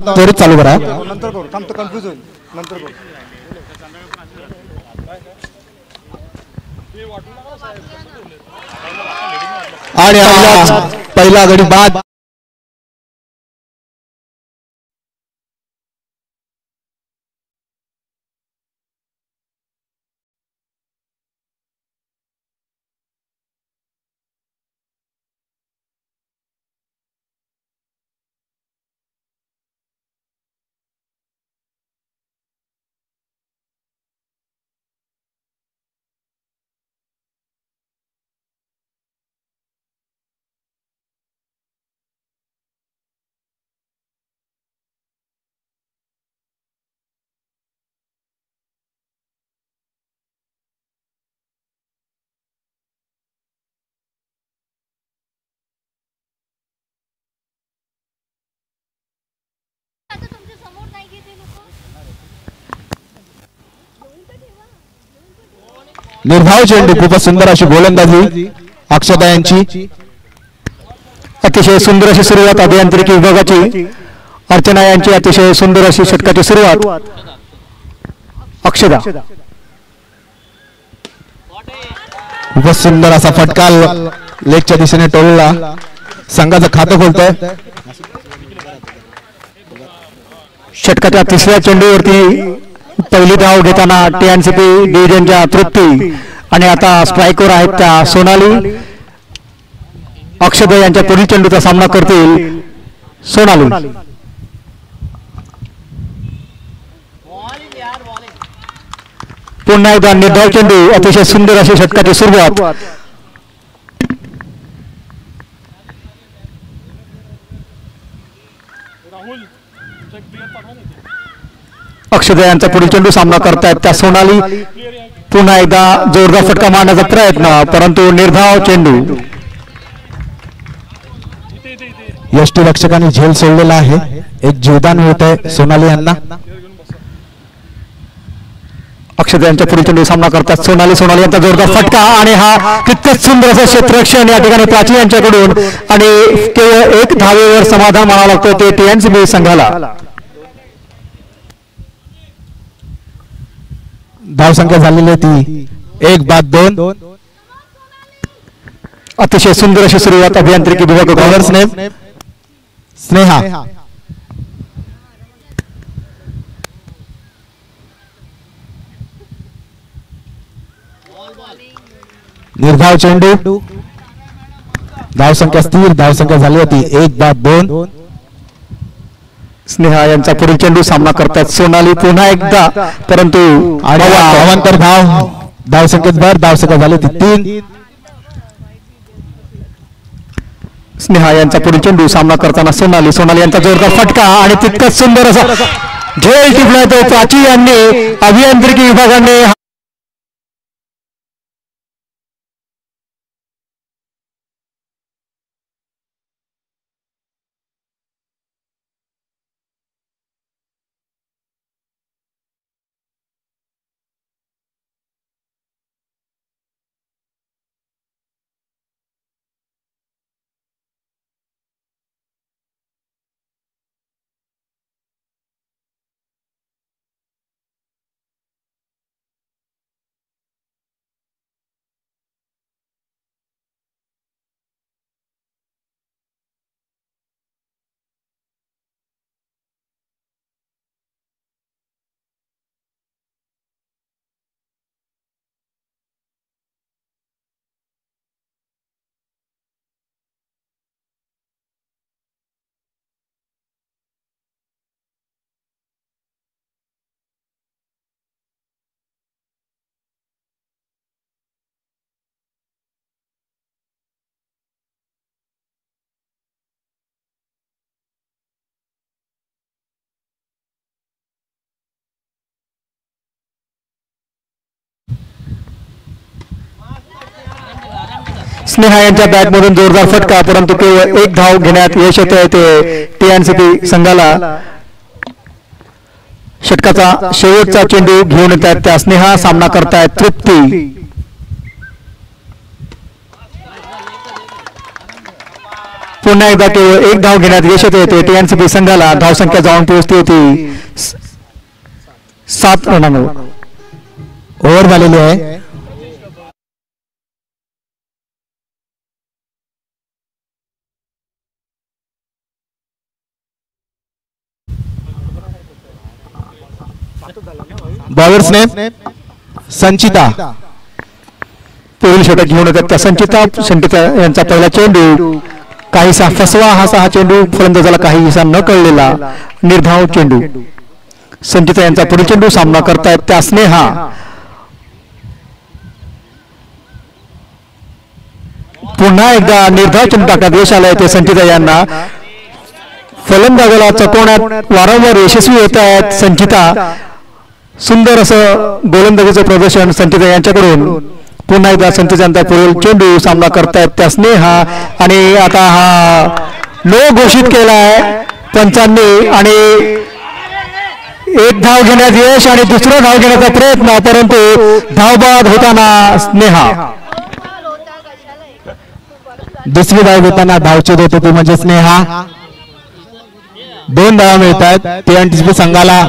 त्वरित चालू करा. नंतर करू थांब, कन्फ्यूज होईल नंतर करू. आणि पहिला गडी बाद. निर्धाव चेंडू, खूपच सुंदर अशी गोलंदाजी अक्षता यांची. अतिशय सुंदर अशी सुरुवात अभियांत्रिकी विभागाची. अर्चना यांची अतिशय सुंदर अशी षटकाची सुरुवात. अक्षता खूपच सुंदर असा फटका लेगच्या दिशेने टोलला. संघाचं खातं खोलतोय. षटकाच्या तिसऱ्या चेंडूवरती पहिली धाव घेताना TNCP डिव्हिजनच्या तृप्ती आणि आता स्ट्राईकवर आहेत त्या सोनाली. अक्षय यांच्या पुढील चेंडूचा सामना करतील सोनाली. पुन्हा एकदा निर्धाव चेंडू, अतिशय सुंदर अशी षटकाची सुरुवात. अक्षय यांचा पुढील चेंडू सामना करतायत त्या सोनाली. पुन्हा एकदा जोरदार फटका मारण्याचा प्रयत्न, परंतु निर्धाव चेंडू. यष्टी रक्षकांनी झेल सोडलेला आहे. एक जीवदान मिळत आहे सोनाली यांना. अक्षय यांच्या पुढील चेंडू सामना करतात सोनाली. सोनाली यांचा जोरदार फटका आणि हा तितकंच सुंदर असं क्षेत्ररक्षण या ठिकाणी प्राची यांच्याकडून. आणि केवळ एक धावेवर समाधान मानावं लागतं ते TNCP संघाला. धावसंख्या झालेली ती 1-2. अतिशय सुंदर अशी सुरुवात अभियांत्रिकी विभाग. स्नेहा निर्धाव चेंडू. धावसंख्या स्थिर. धावसंख्या झाली होती 1-2. स्नेहा यांचा पुढील चेंडू सामना करतात सोनाली पुन्हा एकदा, परंतु अवांतर धाव. धावसंख्येत भर. धावसंख्या झाली होती 3. स्नेहा यांचा पुढील चेंडू सामना करताना सोनाली. सोनाली यांचा जोरदार फटका आणि तितकंच सुंदर असा झेल टिपला तो प्राची यांनी. अभियांत्रिकी विभागाने स्नेहा यांच्या बॅटमधून जोरदार फटका, परंतु केवळ एक धाव घेण्यात यश येते ते TNCP संघाला. षटकाचा शेवटचा चेंडू घेऊन येतात त्या स्नेहा. सामना करतायत तृप्ती. पुन्हा एकदा केवळ एक धाव घेण्यात यश येते टीएनसीपी संघाला. धावसंख्या जाऊन पोहोचती होती 7 रनांवर. ओव्हर झालेली आहे. बॉलर्स नेम संचिता. पुढील षटक घेऊन येतात त्या संचिता यांचा पहिला चेंडू काहीसा फसवा हा चेंडू फलंदाजाला काहीसा न कळलेला निर्धाव चेंडू. संचिता यांचा पुढील चेंडू सामना करतायत त्या स्नेहा. पुन्हा एकदा निर्धाव चेंडू टाकण्यात यश आलंय ते संचिता यांना. फलंदाजाला चकवण्यात वारंवार यशस्वी होत आहेत संचिता. सुंदर असं गोलंदाजीचं प्रदर्शन संचिता यांच्याकडून. पुन्हा एकदा संचितांचा पुढील चेंडू सामना करतायत त्या स्नेहा. आणि आता हा नो घोषित केलाय पंचांनी आणि एक धाव घेण्यात यश आणि दुसरा धाव घेण्याचा प्रयत्न, परंतु धावबाद होताना स्नेहा. दुसरी धाव घेताना धावचेत होते ती म्हणजे स्नेहा. 2 धावा मिळत आहेत टीएनसीपी संघाला.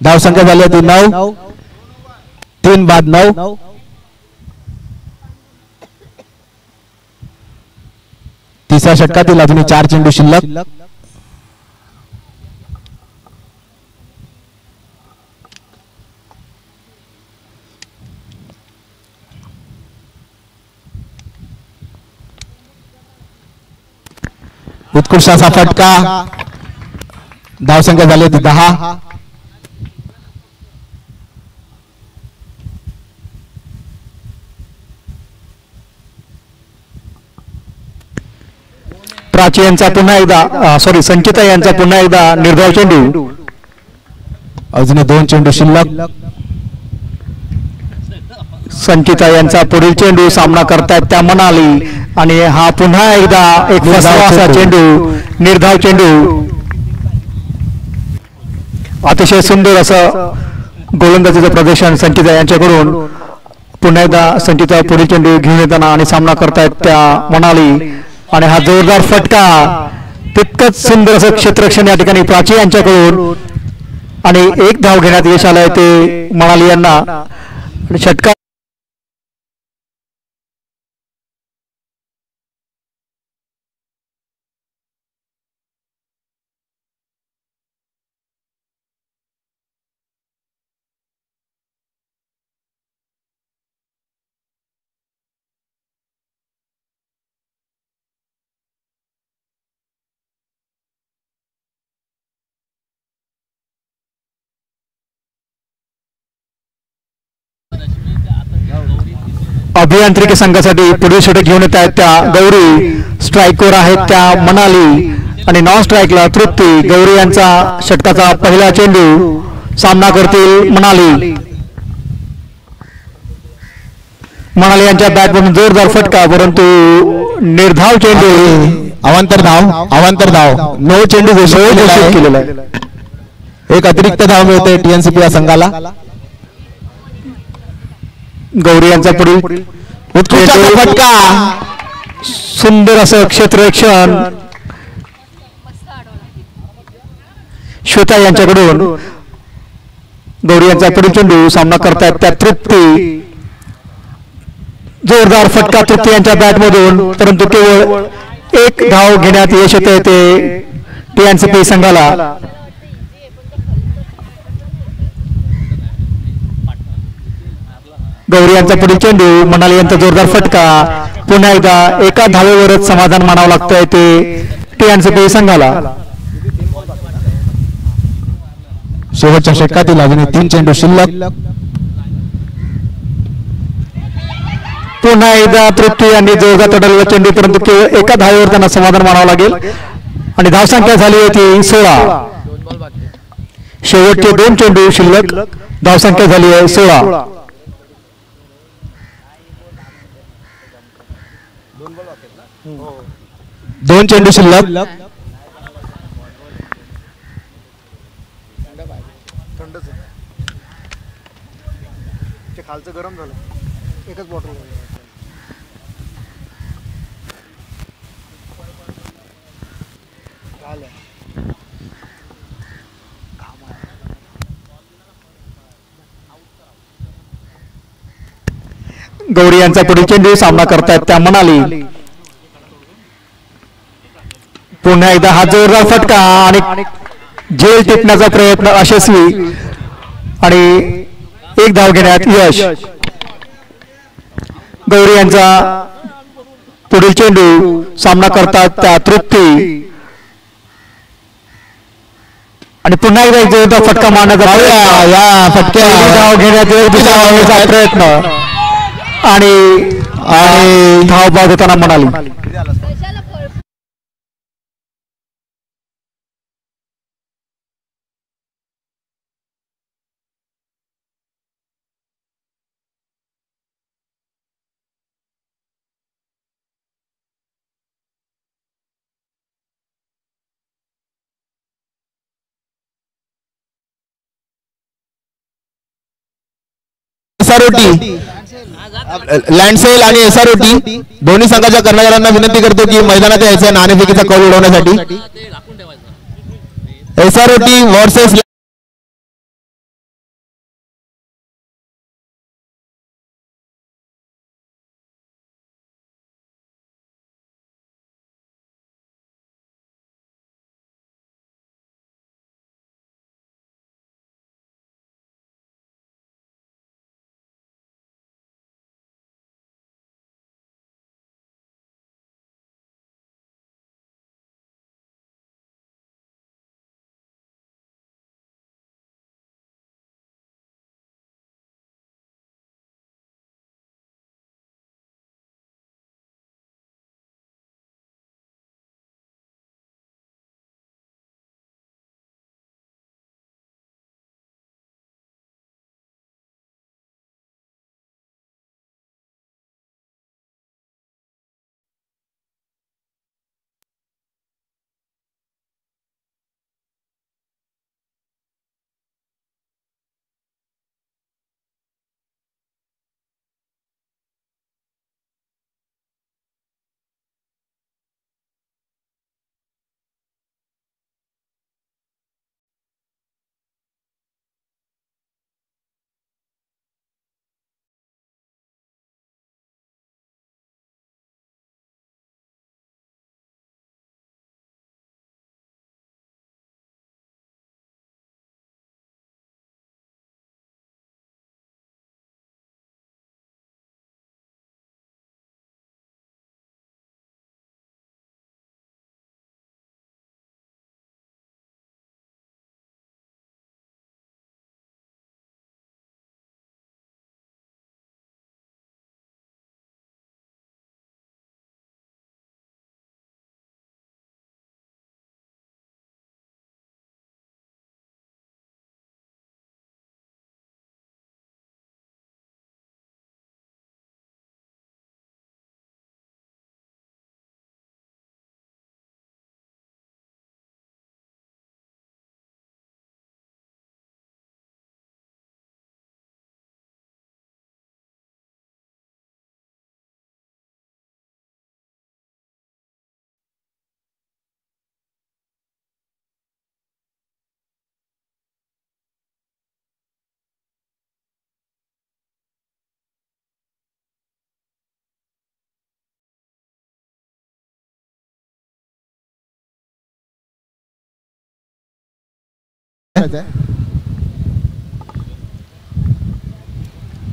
धावसंख्या झाली होती 9. 3 बाद 9. तिसऱ्या षटकातील अजूनही 4 चेंडू शिल्लक. उत्कृष्ट असा फटका. धावसंख्या झाली होती 10. प्राची यांचा पुन्हा एकदा संचिता यांचा पुन्हा एकदा निर्धाव चेंडू. अजून 2 चेंडू शिल्लक. संचिता यांचा पुढील चेंडू सामना करतायत त्या मनाली आणि हा पुन्हा एकदा एक फसवा चेंडू निर्धाव चेंडू. अतिशय सुंदर असं गोलंदाजीचं प्रदर्शन संचिता यांच्याकडून. पुन्हा एकदा संचिता पुढील चेंडू घेऊन येताना आणि सामना करतायत त्या मनाली आणि हा जोरदार फटका. तितकंच सुंदर असं क्षेत्ररक्षण या ठिकाणी प्राची यांच्याकडून आणि एक धाव घेण्यात यश आलंय ते मनाली यांना. षटकार अभियांत्रिकी संघासाठी पुढील षटक घेऊन येत आहेत त्या गौरी. स्ट्राईकवर आहेत त्या मनाली आणि नॉन स्ट्राईकला तृप्ती. गौरी यांचा षटकाचा पहिला चेंडू सामना करतील मनाली. मनाली यांच्या बॅटमधून जोरदार फटका, परंतु निर्धाव चेंडू. अवांतर धाव. 9 चेंडू घोषित केलेला आहे. एक अतिरिक्त धाव मिळते टीएनसीपी या संघाला. गौरी यांचा पुढील उत्कृष्ट फटका. सुंदर असं क्षेत्ररक्षण. श्वेता यांच्याकडून गौरी यांचा पुढील चेंडू सामना करतायत त्या तृप्ती. जोरदार फटका तृप्ती यांच्या बॅटमधून, परंतु केवळ एक धाव घेण्यात यश येते ते TNCP संघाला. गौरी यांचा पुढील चेंडू, मनाली यांचा जोरदार फटका. पुन्हा एकदा एका धावेवरच समाधान मानावं लागतंय ते TNCP संघाला. शेवटच्या षटकातील अजून 3 चेंडू शिल्लक. पुन्हा एकदा तृप्ती यांनी जोरदार तडलेला चेंडू, परंतु केवळ एका धावेवर त्यांना समाधान मानावं लागेल आणि धावसंख्या झाली होती 16. शेवटचे 2 चेंडू शिल्लक, धावसंख्या झाली आहे 16. दोन चेंडू शिल्लक. थंडच आहे ते खालचं गरम झालं एकच बॉटल गौरी यांचा पुढील चेंडू सामना करतायत त्या मनाली. पुन्हा एकदा हा जोरदार फटका आणि झेल टिपण्याचा प्रयत्न यशस्वी आणि एक धाव घेण्यात यश. गौरी यांचा पुढील चेंडू सामना करतात त्या तृप्ती आणि पुन्हा एकदा एक जोरदार फटका मारण्याचा प्रयत्न, या फटक्या धाव घेण्याचा प्रयत्न आणि धाव बाद होताना म्हणाली. एसआरओटी लँडसेल आणि एसआरओटी दोन्ही संघाच्या कर्णधारांना विनंती करतो की मैदानात यायचं नाणेफेकीचा कौल उडवण्यासाठी. एसआरओटी वर्सेस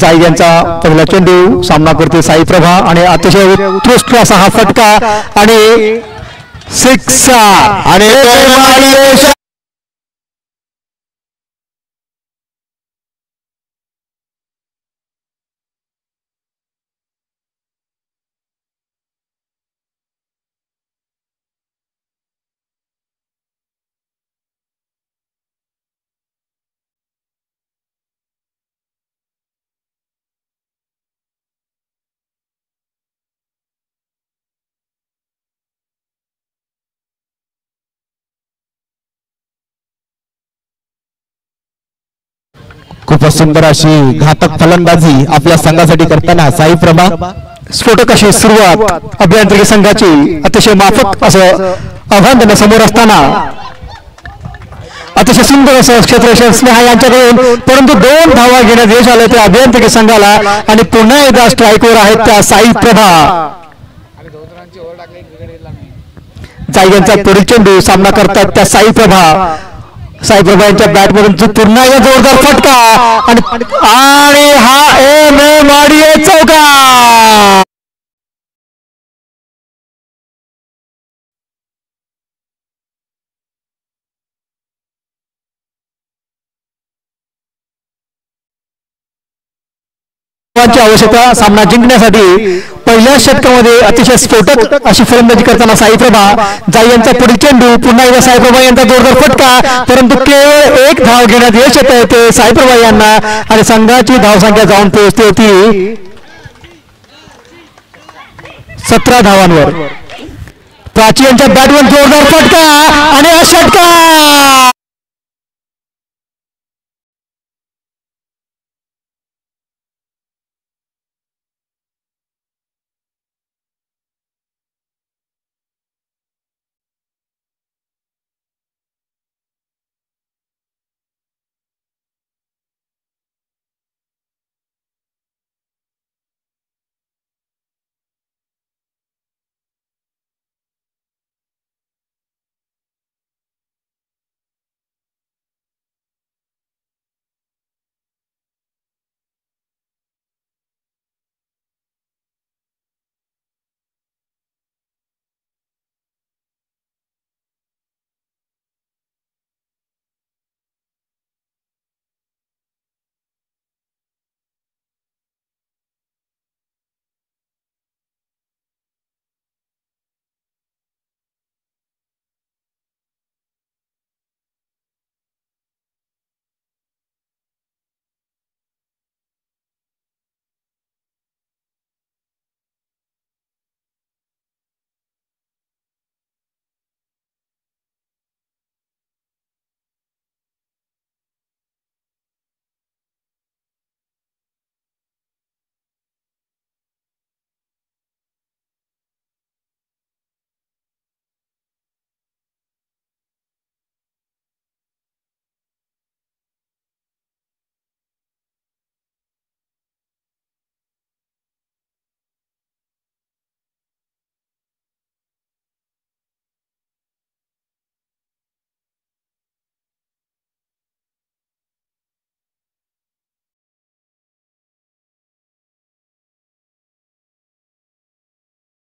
जाई यांचा पहिला चेंडू सामना करते साई प्रभा आणि अतिशय उत्कृष्ट असा हा फटका आणि सिक्स आणि खूपच सुंदर अशी घातक फलंदाजी आपल्या संघासाठी करताना साई प्रभा स्फोटक अशी सुरुवात अभियांत्रिकी संघाची अतिशय माफक असं आव्हान त्यांना समोर असताना अतिशय सुंदर असं क्षेत्ररक्षण स्नेहा यांच्याकडून, परंतु 2 धावा घेण्यात यश आले त्या अभियांत्रिकी संघाला आणि पुन्हा एकदा स्ट्राईकवर आहेत त्या साई प्रभा. जाई यांचा पुढील चेंडू सामना करतात त्या साई प्रभा. साई प्रभा यांच्या बॅटमधून पुन्हा एकदा जोरदार फटका आणि हा एम चौका. आवश्यकता सामना जिंकण्यासाठी पहिल्या षटकामध्ये अतिशय स्फोटक अशी फलंदाजी करताना साई प्रभा. जाई यांचा पुढील चेंडू पुन्हा एकदा साई प्रभा यांचा जोरदार फटका, परंतु केवळ 1 धाव घेण्यात यश येत ते साई प्रभा यांना आणि संघाची धावसंख्या जाऊन पोहोचते होती 17 धावांवर. प्राची यांच्या बॅटवर जोरदार फटका आणि हा षटकार.